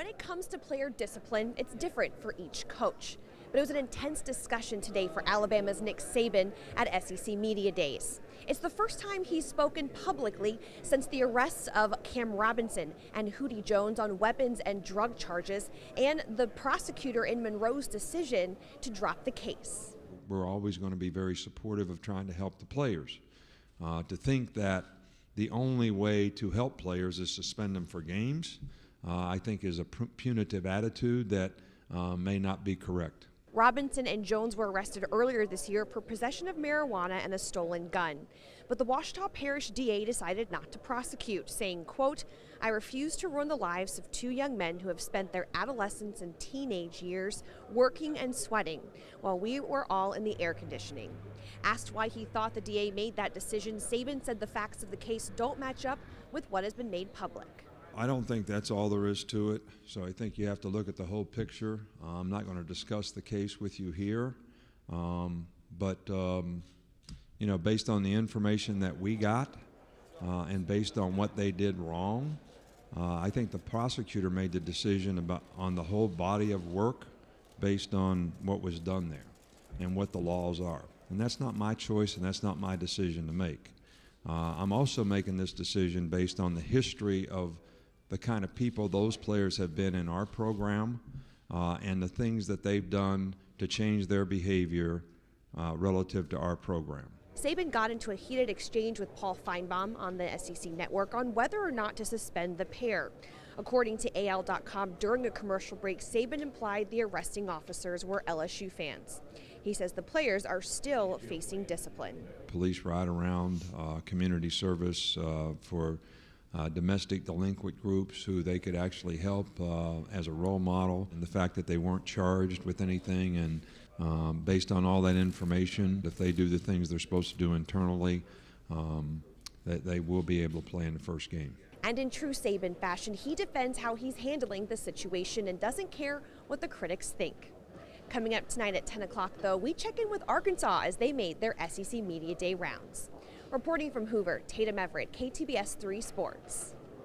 When it comes to player discipline, it's different for each coach. But it was an intense discussion today for Alabama's Nick Saban at SEC Media Days. It's the first time he's spoken publicly since the arrests of Cam Robinson and Hootie Jones on weapons and drug charges and the prosecutor in Monroe's decision to drop the case. We're always going to be very supportive of trying to help the players. To think that the only way to help players is suspend them for games, I think is a punitive attitude that may not be correct. Robinson and Jones were arrested earlier this year for possession of marijuana and a stolen gun. But the Ouachita Parish DA decided not to prosecute, saying, quote, "I refuse to ruin the lives of two young men who have spent their adolescence and teenage years working and sweating while we were all in the air conditioning." Asked why he thought the DA made that decision, Saban said the facts of the case don't match up with what has been made public. I don't think that's all there is to it, so I think you have to look at the whole picture. I'm not going to discuss the case with you here, but you know, based on the information that we got and based on what they did wrong, I think the prosecutor made the decision on the whole body of work based on what was done there and what the laws are. And that's not my choice and that's not my decision to make. I'm also making this decision based on the history of the kind of people those players have been in our program and the things that they've done to change their behavior relative to our program. Saban got into a heated exchange with Paul Feinbaum on the SEC network on whether or not to suspend the pair. According to AL.com, during a commercial break, Saban implied the arresting officers were LSU fans. He says the players are still facing discipline. Police ride around community service for domestic delinquent groups who they could actually help as a role model, and the fact that they weren't charged with anything, and based on all that information, if they do the things they're supposed to do internally, that they will be able to play in the first game. And in true Saban fashion, he defends how he's handling the situation and doesn't care what the critics think. Coming up tonight at 10 o'clock, though, we check in with Arkansas as they made their SEC Media Day rounds. Reporting from Hoover, Tatum Everett, KTBS 3 Sports.